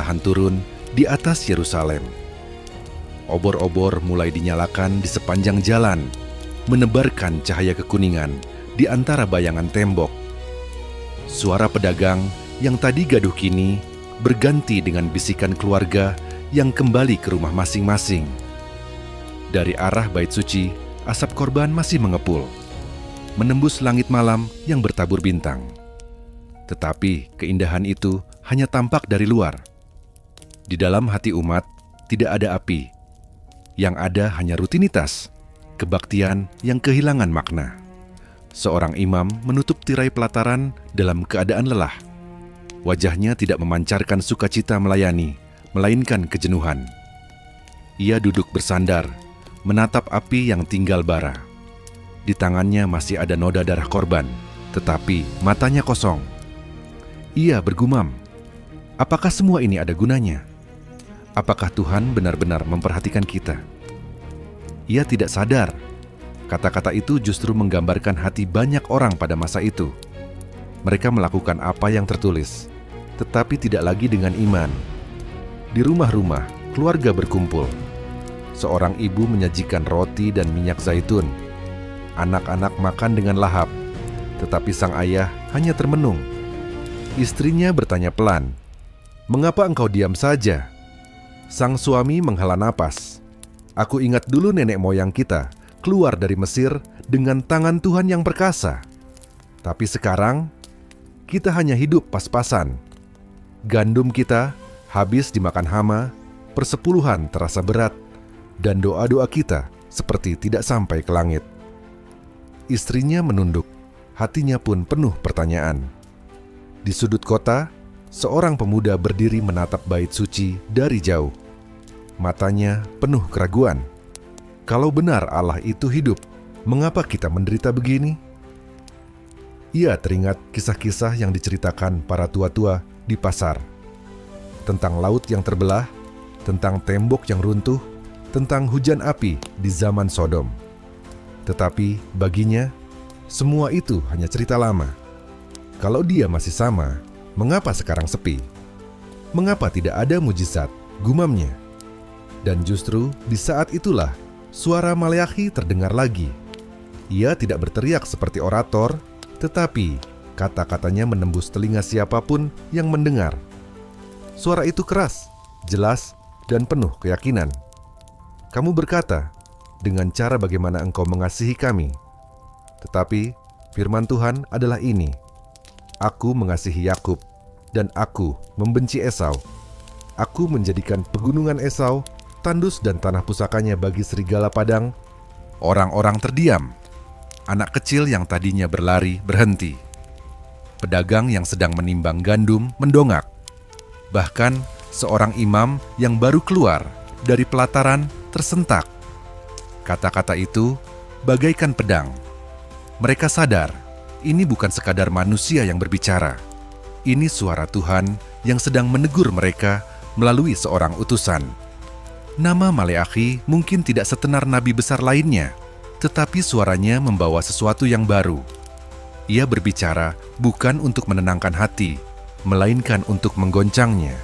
perlahan turun di atas Yerusalem. Obor-obor mulai dinyalakan di sepanjang jalan, menebarkan cahaya kekuningan di antara bayangan tembok. Suara pedagang yang tadi gaduh kini berganti dengan bisikan keluarga yang kembali ke rumah masing-masing. Dari arah bait suci, asap korban masih mengepul, menembus langit malam yang bertabur bintang. Tetapi keindahan itu hanya tampak dari luar. Di dalam hati umat tidak ada api. Yang ada hanya rutinitas, kebaktian yang kehilangan makna. Seorang imam menutup tirai pelataran dalam keadaan lelah. Wajahnya tidak memancarkan sukacita melayani, melainkan kejenuhan. Ia duduk bersandar, menatap api yang tinggal bara. Di tangannya masih ada noda darah korban, tetapi matanya kosong. Ia bergumam, apakah semua ini ada gunanya? Apakah Tuhan benar-benar memperhatikan kita? Ia tidak sadar. Kata-kata itu justru menggambarkan hati banyak orang pada masa itu. Mereka melakukan apa yang tertulis, tetapi tidak lagi dengan iman. Di rumah-rumah, keluarga berkumpul. Seorang ibu menyajikan roti dan minyak zaitun. Anak-anak makan dengan lahap, tetapi sang ayah hanya termenung. Istrinya bertanya pelan, "Mengapa engkau diam saja?" Sang suami menghela napas. "Aku ingat dulu nenek moyang kita keluar dari Mesir dengan tangan Tuhan yang perkasa. Tapi sekarang, kita hanya hidup pas-pasan. Gandum kita habis dimakan hama, persepuluhan terasa berat, dan doa-doa kita seperti tidak sampai ke langit." Istrinya menunduk, hatinya pun penuh pertanyaan. Di sudut kota, seorang pemuda berdiri menatap bait suci dari jauh. Matanya penuh keraguan. Kalau benar Allah itu hidup, mengapa kita menderita begini? Ia teringat kisah-kisah yang diceritakan para tua-tua di pasar. Tentang laut yang terbelah, tentang tembok yang runtuh, tentang hujan api di zaman Sodom. Tetapi baginya, semua itu hanya cerita lama. Kalau dia masih sama, mengapa sekarang sepi? Mengapa tidak ada mujizat? Gumamnya. Dan justru di saat itulah suara Maleakhi terdengar lagi. Ia tidak berteriak seperti orator, tetapi kata-katanya menembus telinga siapapun yang mendengar. Suara itu keras, jelas, dan penuh keyakinan. Kamu berkata, dengan cara bagaimana engkau mengasihi kami. Tetapi firman Tuhan adalah ini, aku mengasihi Yakub, dan aku membenci Esau. Aku menjadikan pegunungan Esau tandus dan tanah pusakanya bagi serigala padang. Orang-orang terdiam. Anak kecil yang tadinya berlari berhenti. Pedagang yang sedang menimbang gandum mendongak. Bahkan seorang imam yang baru keluar dari pelataran tersentak. Kata-kata itu bagaikan pedang. Mereka sadar, ini bukan sekadar manusia yang berbicara. Ini suara Tuhan yang sedang menegur mereka melalui seorang utusan. Nama Maleakhi mungkin tidak setenar nabi besar lainnya, tetapi suaranya membawa sesuatu yang baru. Ia berbicara bukan untuk menenangkan hati, melainkan untuk menggoncangnya.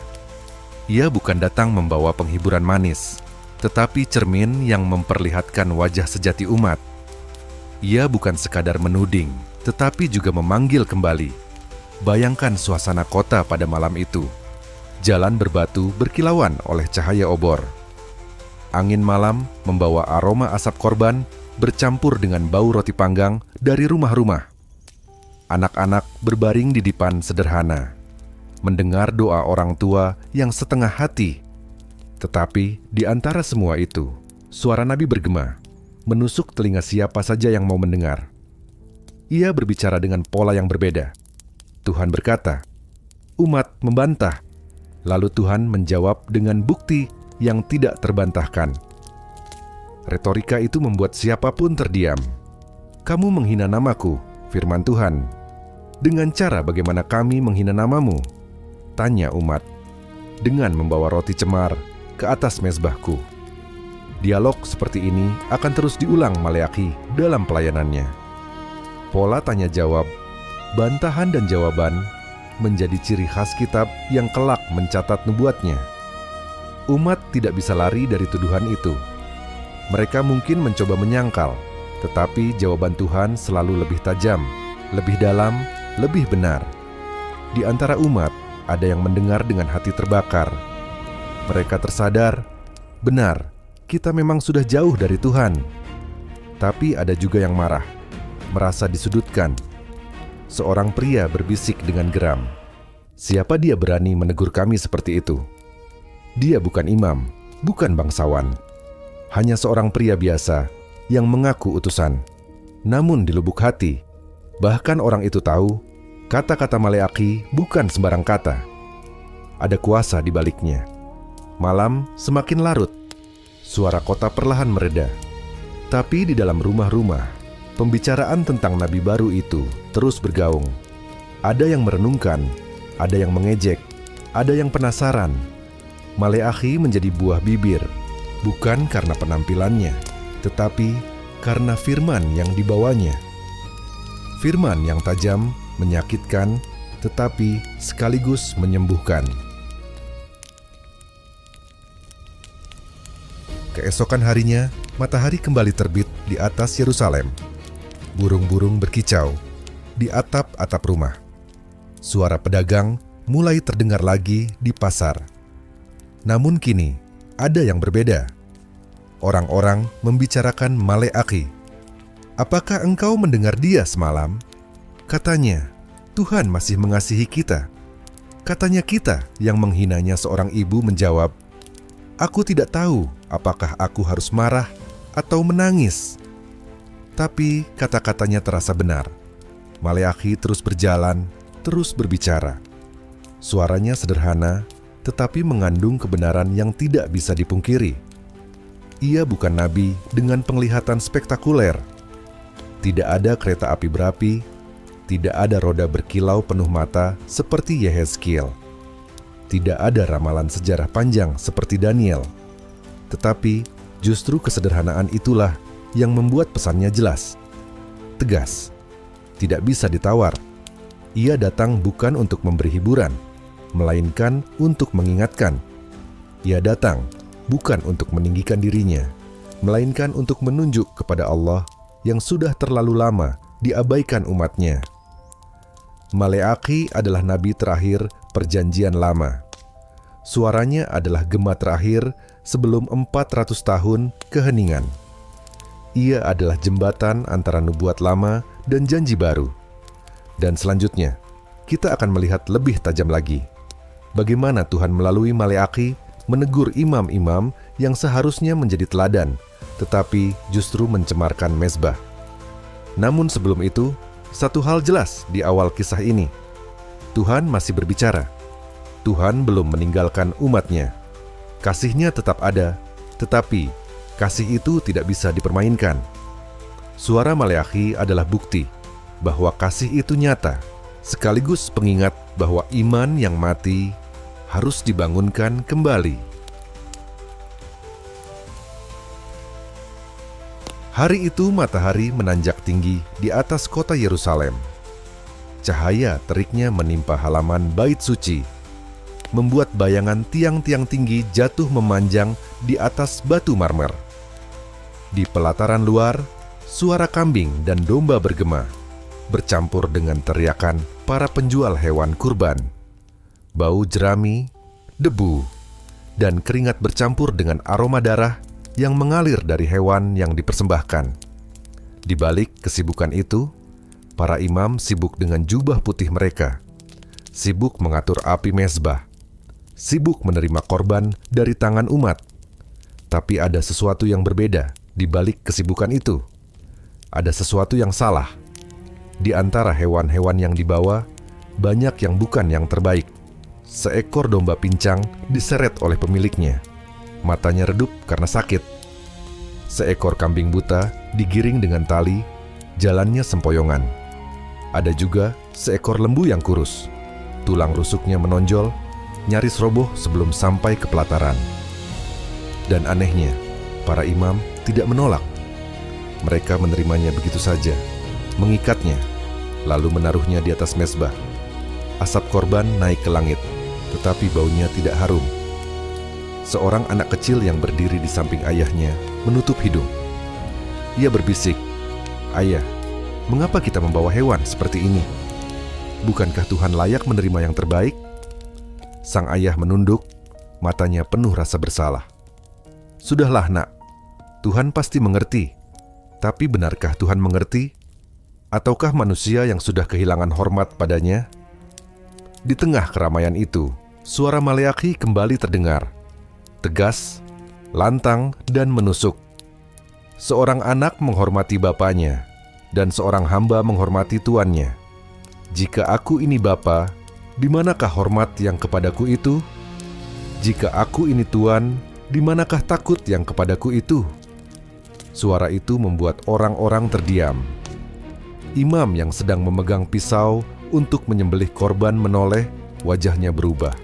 Ia bukan datang membawa penghiburan manis, tetapi cermin yang memperlihatkan wajah sejati umat. Ia bukan sekadar menuding, tetapi juga memanggil kembali. Bayangkan suasana kota pada malam itu. Jalan berbatu berkilauan oleh cahaya obor. Angin malam membawa aroma asap korban bercampur dengan bau roti panggang dari rumah-rumah. Anak-anak berbaring di dipan sederhana, mendengar doa orang tua yang setengah hati. Tetapi di antara semua itu, suara Nabi bergema, menusuk telinga siapa saja yang mau mendengar. Ia berbicara dengan pola yang berbeda. Tuhan berkata, umat membantah. Lalu Tuhan menjawab dengan bukti yang tidak terbantahkan. Retorika itu membuat siapapun terdiam. Kamu menghina namaku, firman Tuhan. Dengan cara bagaimana kami menghina namamu? Tanya umat. Dengan membawa roti cemar ke atas mezbahku. Dialog seperti ini akan terus diulang Maleakhi dalam pelayanannya. Pola tanya jawab, bantahan dan jawaban, menjadi ciri khas kitab yang kelak mencatat nubuatnya. Umat tidak bisa lari dari tuduhan itu. Mereka mungkin mencoba menyangkal, tetapi jawaban Tuhan selalu lebih tajam, lebih dalam, lebih benar. Di antara umat, ada yang mendengar dengan hati terbakar. Mereka tersadar, benar, kita memang sudah jauh dari Tuhan. Tapi ada juga yang marah, merasa disudutkan. Seorang pria berbisik dengan geram, "Siapa dia berani menegur kami seperti itu? Dia bukan imam, bukan bangsawan. Hanya seorang pria biasa yang mengaku utusan. Namun di lubuk hati, bahkan orang itu tahu, kata-kata Maleakhi bukan sembarang kata. Ada kuasa di baliknya." Malam semakin larut. Suara kota perlahan mereda. Tapi di dalam rumah-rumah, pembicaraan tentang nabi baru itu terus bergaung. Ada yang merenungkan, ada yang mengejek, ada yang penasaran. Maleakhi menjadi buah bibir, bukan karena penampilannya, tetapi karena firman yang dibawanya. Firman yang tajam, menyakitkan, tetapi sekaligus menyembuhkan. Keesokan harinya, matahari kembali terbit di atas Yerusalem. Burung-burung berkicau di atap-atap rumah. Suara pedagang mulai terdengar lagi di pasar. Namun kini, ada yang berbeda. Orang-orang membicarakan Maleakhi. "Apakah engkau mendengar dia semalam? Katanya, Tuhan masih mengasihi kita." Katanya kita yang menghinanya. Seorang ibu menjawab, "Aku tidak tahu apakah aku harus marah atau menangis." Tapi kata-katanya terasa benar. Maleakhi terus berjalan, terus berbicara. Suaranya sederhana, tetapi mengandung kebenaran yang tidak bisa dipungkiri. Ia bukan nabi dengan penglihatan spektakuler. Tidak ada kereta api berapi, tidak ada roda berkilau penuh mata seperti Yehezkiel. Tidak ada ramalan sejarah panjang seperti Daniel. Tetapi justru kesederhanaan itulah yang membuat pesannya jelas, tegas, tidak bisa ditawar. Ia datang bukan untuk memberi hiburan, melainkan untuk mengingatkan. Ia datang bukan untuk meninggikan dirinya, melainkan untuk menunjuk kepada Allah yang sudah terlalu lama diabaikan umatnya. Maleakhi adalah nabi terakhir Perjanjian Lama. Suaranya adalah gema terakhir sebelum 400 tahun keheningan. Ia adalah jembatan antara nubuat lama dan janji baru. Dan selanjutnya, kita akan melihat lebih tajam lagi bagaimana Tuhan melalui Maleakhi menegur imam-imam yang seharusnya menjadi teladan, tetapi justru mencemarkan mezbah. Namun sebelum itu, satu hal jelas di awal kisah ini. Tuhan masih berbicara. Tuhan belum meninggalkan umatnya. Kasih-Nya tetap ada, tetapi kasih itu tidak bisa dipermainkan. Suara Maleakhi adalah bukti bahwa kasih itu nyata, sekaligus pengingat bahwa iman yang mati harus dibangunkan kembali. Hari itu matahari menanjak tinggi di atas kota Yerusalem. Cahaya teriknya menimpa halaman bait suci, membuat bayangan tiang-tiang tinggi jatuh memanjang di atas batu marmer. Di pelataran luar, suara kambing dan domba bergema, bercampur dengan teriakan para penjual hewan kurban. Bau jerami, debu, dan keringat bercampur dengan aroma darah yang mengalir dari hewan yang dipersembahkan. Di balik kesibukan itu, para imam sibuk dengan jubah putih mereka, sibuk mengatur api mezbah, sibuk menerima korban dari tangan umat. Tapi ada sesuatu yang berbeda di balik kesibukan itu. Ada sesuatu yang salah. Di antara hewan-hewan yang dibawa, banyak yang bukan yang terbaik. Seekor domba pincang diseret oleh pemiliknya. Matanya redup karena sakit. Seekor kambing buta digiring dengan tali, jalannya sempoyongan. Ada juga seekor lembu yang kurus. Tulang rusuknya menonjol, nyaris roboh sebelum sampai ke pelataran. Dan anehnya, para imam tidak menolak. Mereka menerimanya begitu saja, mengikatnya, lalu menaruhnya di atas mezbah. Asap korban naik ke langit, tetapi baunya tidak harum. Seorang anak kecil yang berdiri di samping ayahnya menutup hidung. Ia berbisik, "Ayah, mengapa kita membawa hewan seperti ini? Bukankah Tuhan layak menerima yang terbaik?" Sang ayah menunduk, matanya penuh rasa bersalah. "Sudahlah, Nak. Tuhan pasti mengerti. Tapi benarkah Tuhan mengerti? Ataukah manusia yang sudah kehilangan hormat padanya?" Di tengah keramaian itu, suara Maleakhi kembali terdengar. Tegas, lantang, dan menusuk. Seorang anak menghormati bapaknya, dan seorang hamba menghormati tuannya. Jika aku ini bapa, di manakah hormat yang kepadaku itu? Jika aku ini tuan, di manakah takut yang kepadaku itu? Suara itu membuat orang-orang terdiam. Imam yang sedang memegang pisau untuk menyembelih korban menoleh, wajahnya berubah.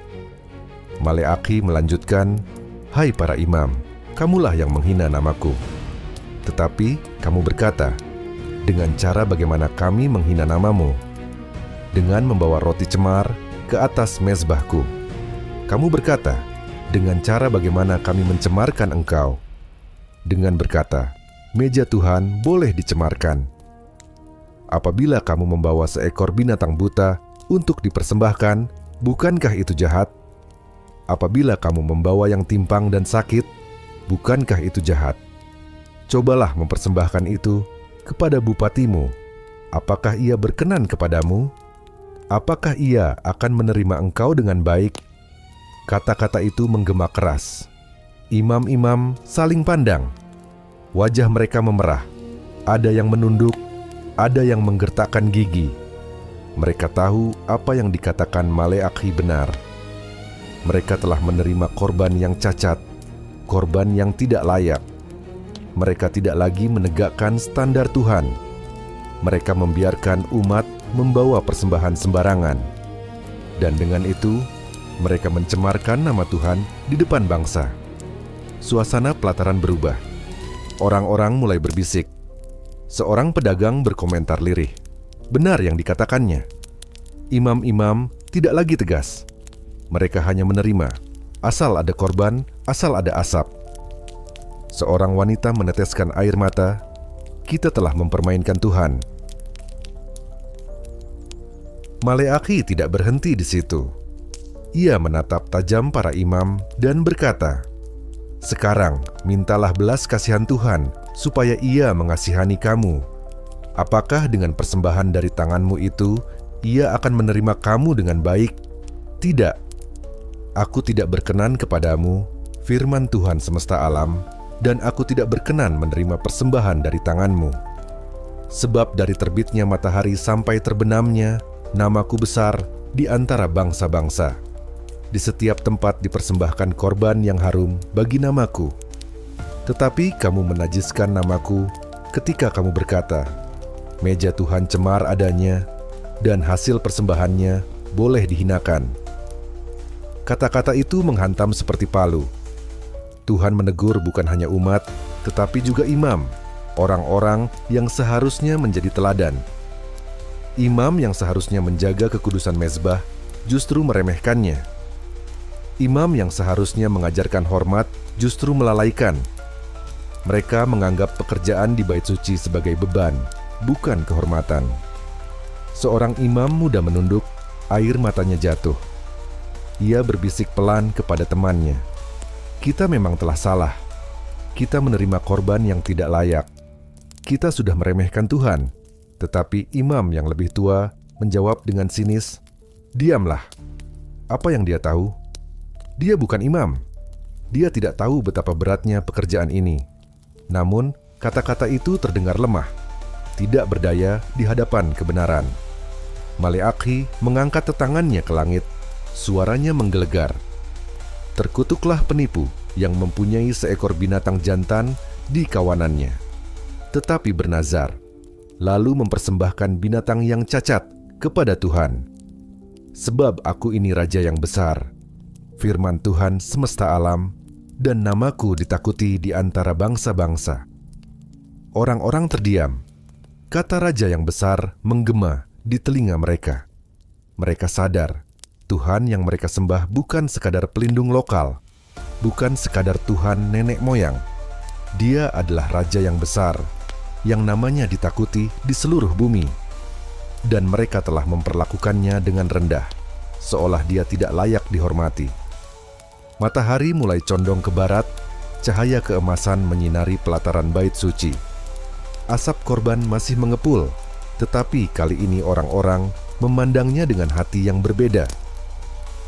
Maleakhi melanjutkan, "Hai para imam, kamulah yang menghina namaku. Tetapi kamu berkata, dengan cara bagaimana kami menghina namamu? Dengan membawa roti cemar ke atas mezbahku. Kamu berkata, dengan cara bagaimana kami mencemarkan engkau? Dengan berkata, meja Tuhan boleh dicemarkan. Apabila kamu membawa seekor binatang buta untuk dipersembahkan, bukankah itu jahat? Apabila kamu membawa yang timpang dan sakit, bukankah itu jahat? Cobalah mempersembahkan itu kepada bupatimu. Apakah ia berkenan kepadamu? Apakah ia akan menerima engkau dengan baik?" Kata-kata itu menggema keras. Imam-imam saling pandang. Wajah mereka memerah. Ada yang menunduk, ada yang menggertakkan gigi. Mereka tahu apa yang dikatakan Maleakhi benar. Mereka telah menerima korban yang cacat, korban yang tidak layak. Mereka tidak lagi menegakkan standar Tuhan. Mereka membiarkan umat membawa persembahan sembarangan. Dan dengan itu, mereka mencemarkan nama Tuhan di depan bangsa. Suasana pelataran berubah. Orang-orang mulai berbisik. Seorang pedagang berkomentar lirih. Benar yang dikatakannya. Imam-imam tidak lagi tegas. Mereka hanya menerima. Asal ada korban, asal ada asap. Seorang wanita meneteskan air mata. Kita telah mempermainkan Tuhan. Maleakhi tidak berhenti di situ. Ia menatap tajam para imam dan berkata, "Sekarang mintalah belas kasihan Tuhan supaya ia mengasihani kamu. Apakah dengan persembahan dari tanganmu itu, ia akan menerima kamu dengan baik? Tidak. Aku tidak berkenan kepadamu, firman Tuhan semesta alam, dan aku tidak berkenan menerima persembahan dari tanganmu. Sebab dari terbitnya matahari sampai terbenamnya, namaku besar di antara bangsa-bangsa. Di setiap tempat dipersembahkan korban yang harum bagi namaku. Tetapi kamu menajiskan namaku ketika kamu berkata, meja Tuhan cemar adanya, dan hasil persembahannya boleh dihinakan." Kata-kata itu menghantam seperti palu. Tuhan menegur bukan hanya umat, tetapi juga imam, orang-orang yang seharusnya menjadi teladan. Imam yang seharusnya menjaga kekudusan mezbah justru meremehkannya. Imam yang seharusnya mengajarkan hormat justru melalaikan. Mereka menganggap pekerjaan di bait suci sebagai beban, bukan kehormatan. Seorang imam muda menunduk, air matanya jatuh. Ia berbisik pelan kepada temannya, "Kita memang telah salah. Kita menerima korban yang tidak layak. Kita sudah meremehkan Tuhan." Tetapi imam yang lebih tua menjawab dengan sinis, "Diamlah. Apa yang dia tahu? Dia bukan imam. Dia tidak tahu betapa beratnya pekerjaan ini." Namun, kata-kata itu terdengar lemah, tidak berdaya di hadapan kebenaran. Maleakhi mengangkat tangannya ke langit, suaranya menggelegar. "Terkutuklah penipu yang mempunyai seekor binatang jantan di kawanannya, tetapi bernazar, lalu mempersembahkan binatang yang cacat kepada Tuhan. Sebab aku ini raja yang besar, firman Tuhan semesta alam, dan namaku ditakuti di antara bangsa-bangsa." Orang-orang terdiam. Kata raja yang besar menggema di telinga mereka. Mereka sadar Tuhan yang mereka sembah bukan sekadar pelindung lokal, bukan sekadar Tuhan nenek moyang. Dia adalah Raja yang besar, yang namanya ditakuti di seluruh bumi. Dan mereka telah memperlakukannya dengan rendah, seolah dia tidak layak dihormati. Matahari mulai condong ke barat, cahaya keemasan menyinari pelataran bait suci. Asap korban masih mengepul, tetapi kali ini orang-orang memandangnya dengan hati yang berbeda.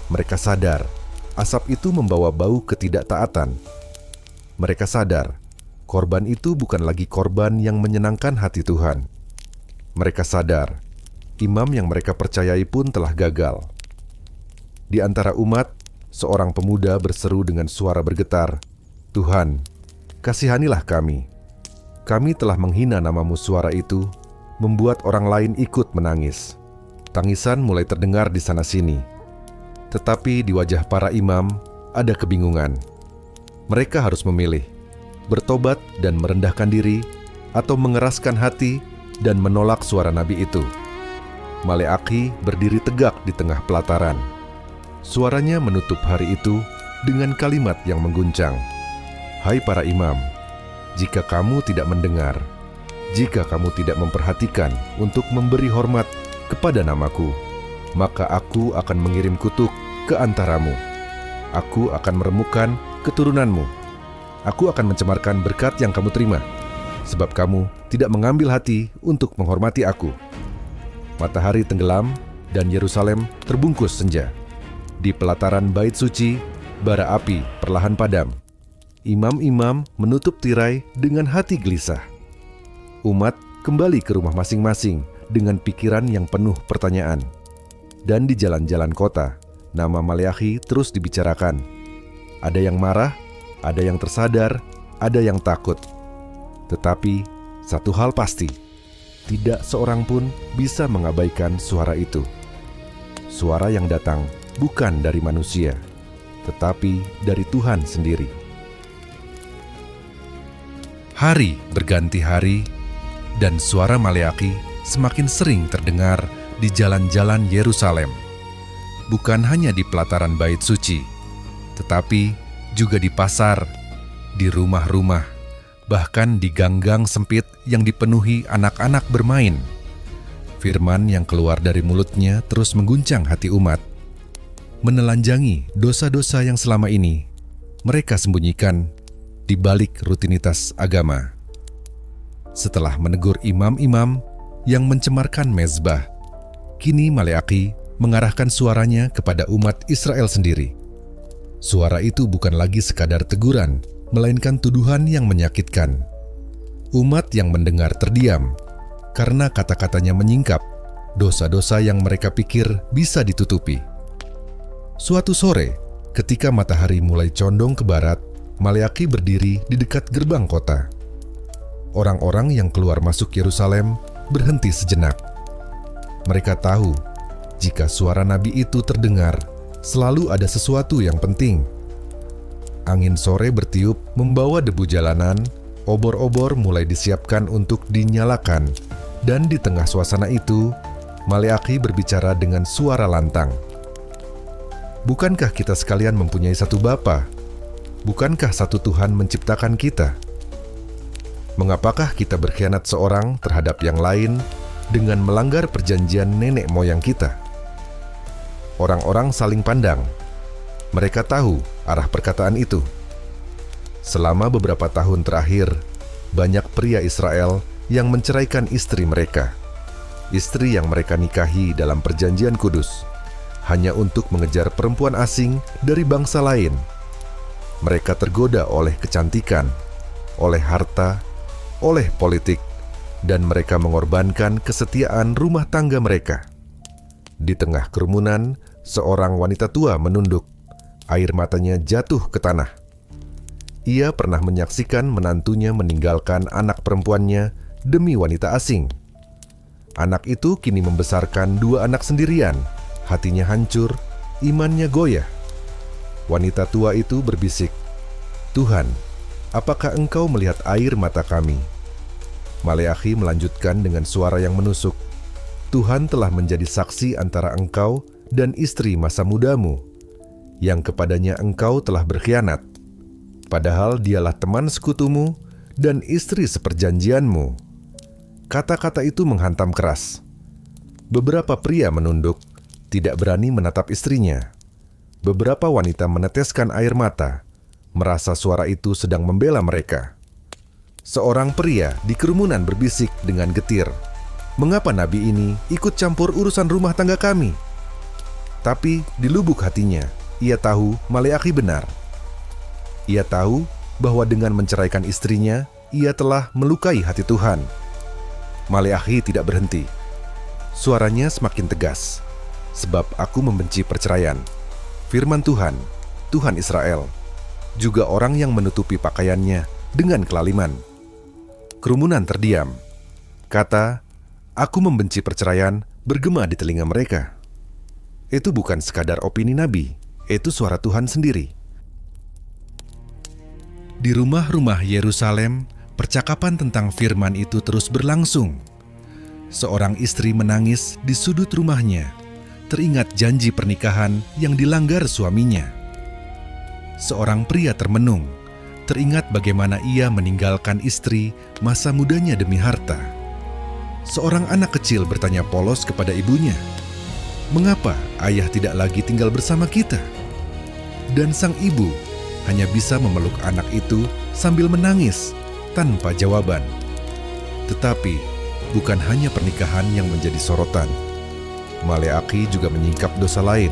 Mereka sadar, asap itu membawa bau ketidaktaatan. Mereka sadar, korban itu bukan lagi korban yang menyenangkan hati Tuhan. Mereka sadar, imam yang mereka percayai pun telah gagal. Di antara umat, seorang pemuda berseru dengan suara bergetar, "Tuhan, kasihanilah kami. Kami telah menghina nama-Mu." Suara itu membuat orang lain ikut menangis. Tangisan mulai terdengar di sana-sini. Tetapi di wajah para imam ada kebingungan. Mereka harus memilih, bertobat dan merendahkan diri, atau mengeraskan hati dan menolak suara nabi itu. Maleakhi berdiri tegak di tengah pelataran. Suaranya menutup hari itu dengan kalimat yang mengguncang. "Hai para imam, jika kamu tidak mendengar, jika kamu tidak memperhatikan untuk memberi hormat kepada namaku, maka aku akan mengirim kutuk ke antaramu. Aku akan meremukkan keturunanmu. Aku akan mencemarkan berkat yang kamu terima, sebab kamu tidak mengambil hati untuk menghormati aku." Matahari tenggelam dan Yerusalem terbungkus senja. Di pelataran bait suci, bara api perlahan padam. Imam-imam menutup tirai dengan hati gelisah. Umat kembali ke rumah masing-masing dengan pikiran yang penuh pertanyaan. Dan di jalan-jalan kota, nama Maleakhi terus dibicarakan. Ada yang marah, ada yang tersadar, ada yang takut. Tetapi satu hal pasti, tidak seorang pun bisa mengabaikan suara itu. Suara yang datang bukan dari manusia, tetapi dari Tuhan sendiri. Hari berganti hari, dan suara Maleakhi semakin sering terdengar di jalan-jalan Yerusalem. Bukan hanya di pelataran bait suci, tetapi juga di pasar, di rumah-rumah, bahkan di gang-gang sempit yang dipenuhi anak-anak bermain. Firman yang keluar dari mulutnya terus mengguncang hati umat, menelanjangi dosa-dosa yang selama ini mereka sembunyikan di balik rutinitas agama. Setelah menegur imam-imam yang mencemarkan mezbah, kini Maleakhi mengarahkan suaranya kepada umat Israel sendiri. Suara itu bukan lagi sekadar teguran, melainkan tuduhan yang menyakitkan. Umat yang mendengar terdiam, karena kata-katanya menyingkap dosa-dosa yang mereka pikir bisa ditutupi. Suatu sore, ketika matahari mulai condong ke barat, Maleakhi berdiri di dekat gerbang kota. Orang-orang yang keluar masuk Yerusalem berhenti sejenak. Mereka tahu, jika suara nabi itu terdengar, selalu ada sesuatu yang penting. Angin sore bertiup membawa debu jalanan, obor-obor mulai disiapkan untuk dinyalakan, dan di tengah suasana itu, Maleakhi berbicara dengan suara lantang. Bukankah kita sekalian mempunyai satu Bapa? Bukankah satu Tuhan menciptakan kita? Mengapakah kita berkhianat seorang terhadap yang lain dengan melanggar perjanjian nenek moyang kita? Orang-orang saling pandang. Mereka tahu arah perkataan itu. Selama beberapa tahun terakhir, banyak pria Israel yang menceraikan istri mereka. Istri yang mereka nikahi dalam perjanjian kudus, hanya untuk mengejar perempuan asing dari bangsa lain. Mereka tergoda oleh kecantikan, oleh harta, oleh politik, dan mereka mengorbankan kesetiaan rumah tangga mereka. Di tengah kerumunan, seorang wanita tua menunduk, air matanya jatuh ke tanah. Ia pernah menyaksikan menantunya meninggalkan anak perempuannya demi wanita asing. Anak itu kini membesarkan 2 anak sendirian, hatinya hancur, imannya goyah. Wanita tua itu berbisik, "Tuhan, apakah Engkau melihat air mata kami?" Maleakhi melanjutkan dengan suara yang menusuk, Tuhan telah menjadi saksi antara engkau dan istri masa mudamu, yang kepadanya engkau telah berkhianat, padahal dialah teman sekutumu dan istri seperjanjianmu." Kata-kata itu menghantam keras. Beberapa pria menunduk, tidak berani menatap istrinya. Beberapa wanita meneteskan air mata, merasa suara itu sedang membela mereka. Seorang pria di kerumunan berbisik dengan getir, "Mengapa nabi ini ikut campur urusan rumah tangga kami?" Tapi di lubuk hatinya, ia tahu Maleakhi benar. Ia tahu bahwa dengan menceraikan istrinya, ia telah melukai hati Tuhan. Maleakhi tidak berhenti. Suaranya semakin tegas, "Sebab aku membenci perceraian. Firman Tuhan, Tuhan Israel, juga orang yang menutupi pakaiannya dengan kelaliman." Kerumunan terdiam. Kata, "Aku membenci perceraian," bergema di telinga mereka. Itu bukan sekadar opini nabi, itu suara Tuhan sendiri. Di rumah-rumah Yerusalem, percakapan tentang firman itu terus berlangsung. Seorang istri menangis di sudut rumahnya, teringat janji pernikahan yang dilanggar suaminya. Seorang pria termenung, teringat bagaimana ia meninggalkan istri masa mudanya demi harta. Seorang anak kecil bertanya polos kepada ibunya, "Mengapa ayah tidak lagi tinggal bersama kita?" Dan sang ibu hanya bisa memeluk anak itu sambil menangis tanpa jawaban. Tetapi bukan hanya pernikahan yang menjadi sorotan. Maleakhi juga menyingkap dosa lain,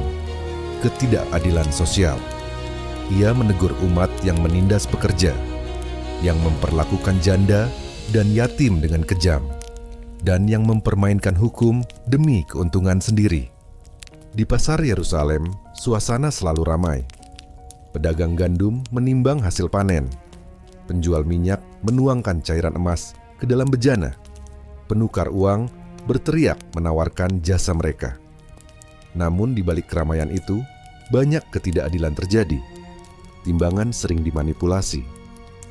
ketidakadilan sosial. Ia menegur umat yang menindas pekerja, yang memperlakukan janda dan yatim dengan kejam, dan yang mempermainkan hukum demi keuntungan sendiri. Di pasar Yerusalem, suasana selalu ramai. Pedagang gandum menimbang hasil panen. Penjual minyak menuangkan cairan emas ke dalam bejana. Penukar uang berteriak menawarkan jasa mereka. Namun di balik keramaian itu, banyak ketidakadilan terjadi. Timbangan sering dimanipulasi.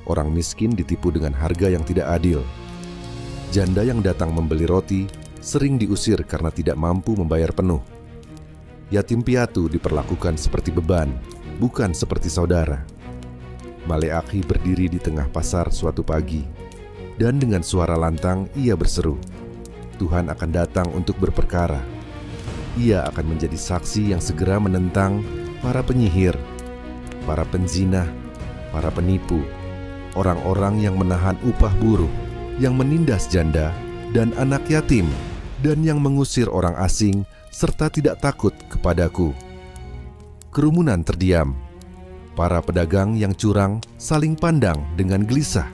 Orang miskin ditipu dengan harga yang tidak adil. Janda yang datang membeli roti sering diusir karena tidak mampu membayar penuh. Yatim piatu diperlakukan seperti beban, bukan seperti saudara. Maleakhi berdiri di tengah pasar suatu pagi, dan dengan suara lantang ia berseru, "Tuhan akan datang untuk berperkara. Ia akan menjadi saksi yang segera menentang para penyihir, para penzina, para penipu, orang-orang yang menahan upah buruh, yang menindas janda dan anak yatim, dan yang mengusir orang asing serta tidak takut kepadaku." Kerumunan terdiam. Para pedagang yang curang saling pandang dengan gelisah.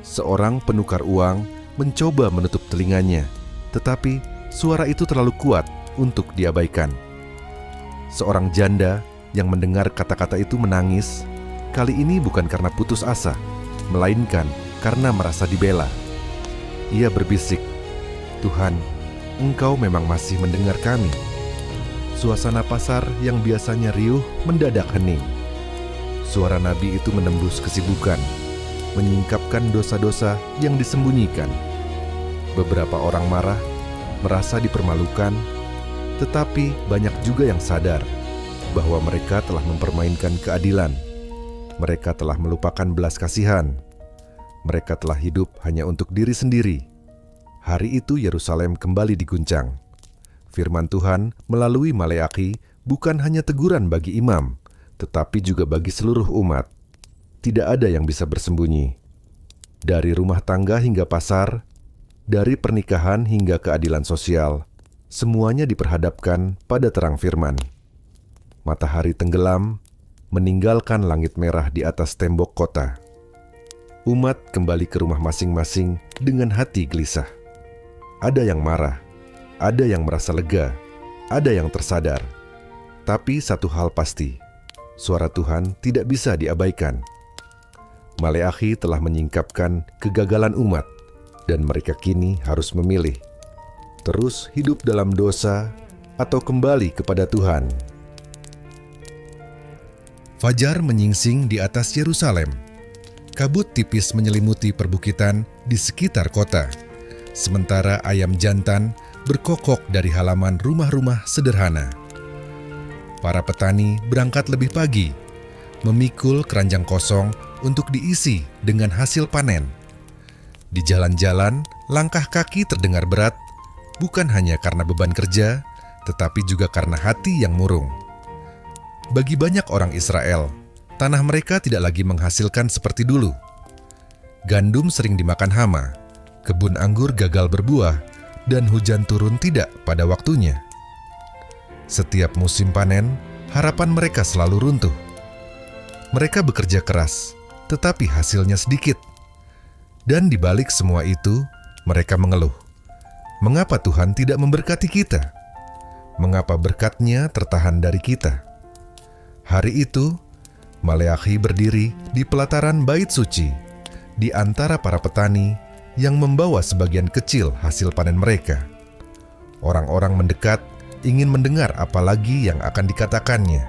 Seorang penukar uang mencoba menutup telinganya, tetapi suara itu terlalu kuat untuk diabaikan. Seorang janda yang mendengar kata-kata itu menangis, kali ini bukan karena putus asa, melainkan karena merasa dibela. Ia berbisik, "Tuhan, Engkau memang masih mendengar kami." Suasana pasar yang biasanya riuh mendadak hening. Suara nabi itu menembus kesibukan, menyingkapkan dosa-dosa yang disembunyikan. Beberapa orang marah, merasa dipermalukan, tetapi banyak juga yang sadar bahwa mereka telah mempermainkan keadilan. Mereka telah melupakan belas kasihan. Mereka telah hidup hanya untuk diri sendiri. Hari itu Yerusalem kembali diguncang. Firman Tuhan melalui Maleakhi bukan hanya teguran bagi imam, tetapi juga bagi seluruh umat. Tidak ada yang bisa bersembunyi. Dari rumah tangga hingga pasar, dari pernikahan hingga keadilan sosial, semuanya diperhadapkan pada terang firman. Matahari tenggelam, meninggalkan langit merah di atas tembok kota. Umat kembali ke rumah masing-masing dengan hati gelisah. Ada yang marah, ada yang merasa lega, ada yang tersadar. Tapi satu hal pasti, suara Tuhan tidak bisa diabaikan. Maleakhi telah menyingkapkan kegagalan umat, dan mereka kini harus memilih, terus hidup dalam dosa atau kembali kepada Tuhan. Fajar menyingsing di atas Yerusalem. Kabut tipis menyelimuti perbukitan di sekitar kota. Sementara ayam jantan berkokok dari halaman rumah-rumah sederhana. Para petani berangkat lebih pagi, memikul keranjang kosong untuk diisi dengan hasil panen. Di jalan-jalan, langkah kaki terdengar berat, bukan hanya karena beban kerja, tetapi juga karena hati yang murung. Bagi banyak orang Israel, tanah mereka tidak lagi menghasilkan seperti dulu. Gandum sering dimakan hama, kebun anggur gagal berbuah, dan hujan turun tidak pada waktunya. Setiap musim panen, harapan mereka selalu runtuh. Mereka bekerja keras, tetapi hasilnya sedikit. Dan di balik semua itu, mereka mengeluh. Mengapa Tuhan tidak memberkati kita? Mengapa berkat-Nya tertahan dari kita? Hari itu, Maleakhi berdiri di pelataran bait suci, di antara para petani yang membawa sebagian kecil hasil panen mereka. Orang-orang mendekat, ingin mendengar apa lagi yang akan dikatakannya.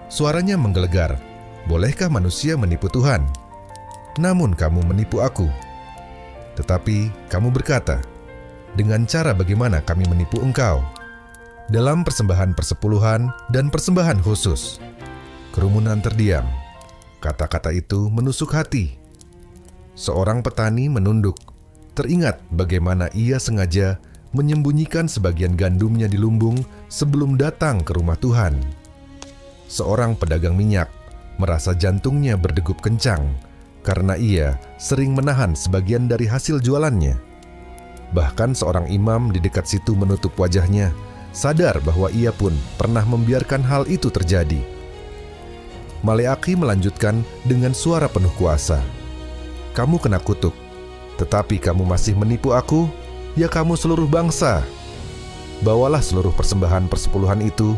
Suaranya menggelegar, "Bolehkah manusia menipu Tuhan? Namun kamu menipu aku." Tetapi kamu berkata, "Dengan cara bagaimana kami menipu engkau?" Dalam persembahan persepuluhan dan persembahan khusus. Kerumunan terdiam. Kata-kata itu menusuk hati. Seorang petani menunduk, teringat bagaimana ia sengaja menyembunyikan sebagian gandumnya di lumbung sebelum datang ke rumah Tuhan. Seorang pedagang minyak merasa jantungnya berdegup kencang karena ia sering menahan sebagian dari hasil jualannya. Bahkan seorang imam di dekat situ menutup wajahnya, sadar bahwa ia pun pernah membiarkan hal itu terjadi. Maleakhi melanjutkan dengan suara penuh kuasa, "Kamu kena kutuk, tetapi kamu masih menipu aku, ya kamu seluruh bangsa. Bawalah seluruh persembahan persepuluhan itu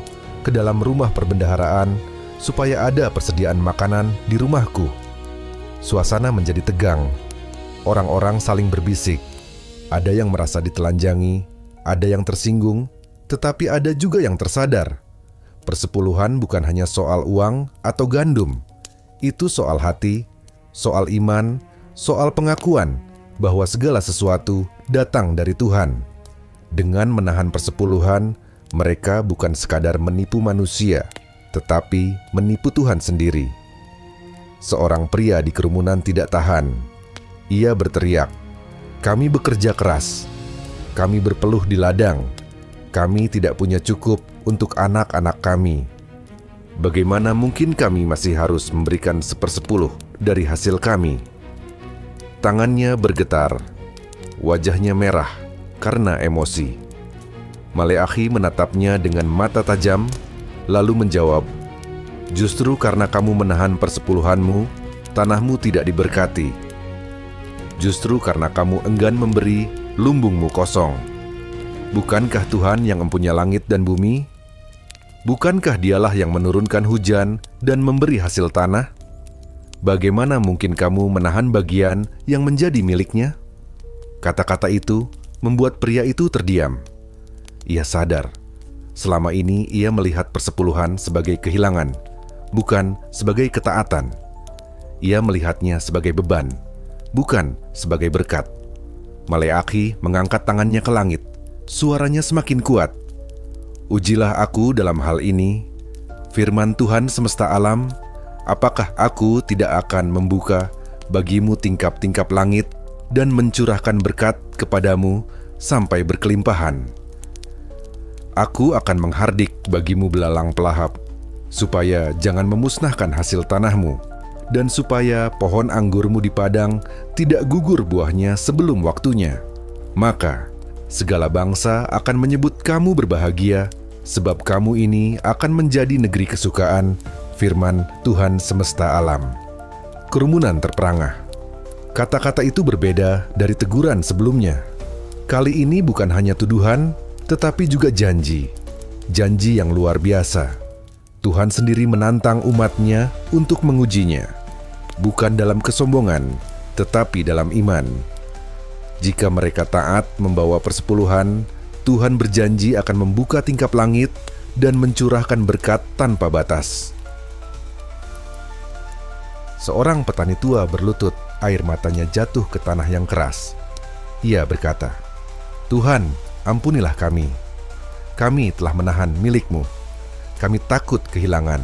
ke dalam rumah perbendaharaan, supaya ada persediaan makanan di rumahku." Suasana menjadi tegang. Orang-orang saling berbisik. Ada yang merasa ditelanjangi, ada yang tersinggung, tetapi ada juga yang tersadar. Persepuluhan bukan hanya soal uang atau gandum. Itu soal hati, soal iman, soal pengakuan bahwa segala sesuatu datang dari Tuhan. Dengan menahan persepuluhan, mereka bukan sekadar menipu manusia, tetapi menipu Tuhan sendiri. Seorang pria di kerumunan tidak tahan. Ia berteriak, "Kami bekerja keras. Kami berpeluh di ladang. Kami tidak punya cukup untuk anak-anak kami. Bagaimana mungkin kami masih harus memberikan 1/10 dari hasil kami?" Tangannya bergetar, wajahnya merah karena emosi. Maleakhi menatapnya dengan mata tajam, lalu menjawab, "Justru karena kamu menahan persepuluhanmu, tanahmu tidak diberkati. Justru karena kamu enggan memberi, lumbungmu kosong. Bukankah Tuhan yang mempunyai langit dan bumi? Bukankah Dialah yang menurunkan hujan dan memberi hasil tanah? Bagaimana mungkin kamu menahan bagian yang menjadi miliknya?" Kata-kata itu membuat pria itu terdiam. Ia sadar, selama ini ia melihat persepuluhan sebagai kehilangan, bukan sebagai ketaatan. Ia melihatnya sebagai beban, bukan sebagai berkat. Maleakhi mengangkat tangannya ke langit, suaranya semakin kuat. "Ujilah aku dalam hal ini, firman Tuhan semesta alam. Apakah aku tidak akan membuka bagimu tingkap-tingkap langit dan mencurahkan berkat kepadamu sampai berkelimpahan? Aku akan menghardik bagimu belalang pelahap, supaya jangan memusnahkan hasil tanahmu, dan supaya pohon anggurmu di padang tidak gugur buahnya sebelum waktunya. Maka segala bangsa akan menyebut kamu berbahagia, sebab kamu ini akan menjadi negeri kesukaan, firman Tuhan semesta alam." Kerumunan terperangah. Kata-kata itu berbeda dari teguran sebelumnya. Kali ini bukan hanya tuduhan, tetapi juga janji. Janji yang luar biasa. Tuhan sendiri menantang umat-Nya untuk mengujinya. Bukan dalam kesombongan, tetapi dalam iman. Jika mereka taat membawa persepuluhan, Tuhan berjanji akan membuka tingkap langit dan mencurahkan berkat tanpa batas. Seorang petani tua berlutut, air matanya jatuh ke tanah yang keras. Ia berkata, "Tuhan, ampunilah kami. Kami telah menahan milik-Mu. Kami takut kehilangan,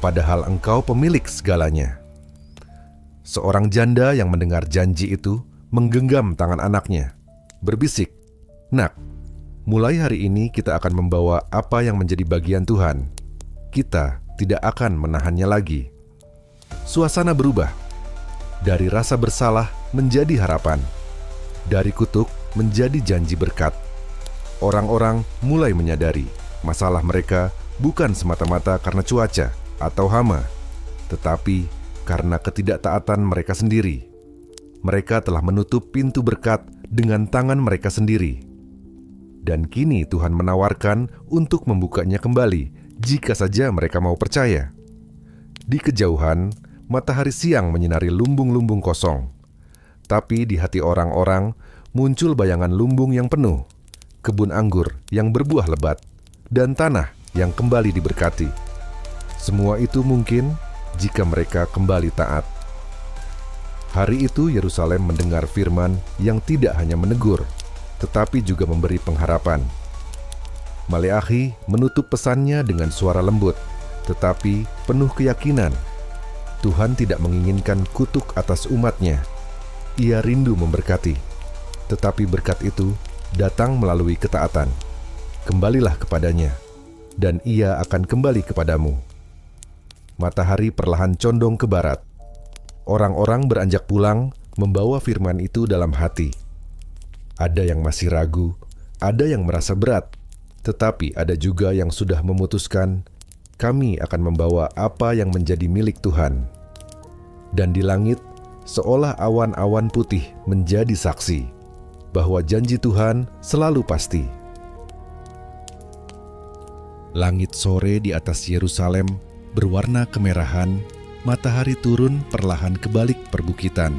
padahal Engkau pemilik segalanya." Seorang janda yang mendengar janji itu menggenggam tangan anaknya, berbisik, "Nak, mulai hari ini kita akan membawa apa yang menjadi bagian Tuhan. Kita tidak akan menahannya lagi." Suasana berubah. Dari rasa bersalah menjadi harapan. Dari kutuk menjadi janji berkat. Orang-orang mulai menyadari masalah mereka bukan semata-mata karena cuaca atau hama, tetapi karena ketidaktaatan mereka sendiri. Mereka telah menutup pintu berkat dengan tangan mereka sendiri. Dan kini Tuhan menawarkan untuk membukanya kembali jika saja mereka mau percaya. Di kejauhan, matahari siang menyinari lumbung-lumbung kosong. Tapi di hati orang-orang muncul bayangan lumbung yang penuh, kebun anggur yang berbuah lebat, dan tanah yang kembali diberkati. Semua itu mungkin jika mereka kembali taat. Hari itu Yerusalem mendengar firman yang tidak hanya menegur, tetapi juga memberi pengharapan. Maleakhi menutup pesannya dengan suara lembut, tetapi penuh keyakinan. Tuhan tidak menginginkan kutuk atas umatnya. Ia rindu memberkati, tetapi berkat itu datang melalui ketaatan. Kembalilah kepadanya, dan ia akan kembali kepadamu. Matahari perlahan condong ke barat. Orang-orang beranjak pulang membawa firman itu dalam hati. Ada yang masih ragu, ada yang merasa berat, tetapi ada juga yang sudah memutuskan, kami akan membawa apa yang menjadi milik Tuhan. Dan di langit, seolah awan-awan putih menjadi saksi bahwa janji Tuhan selalu pasti. Langit sore di atas Yerusalem berwarna kemerahan, matahari turun perlahan ke balik perbukitan.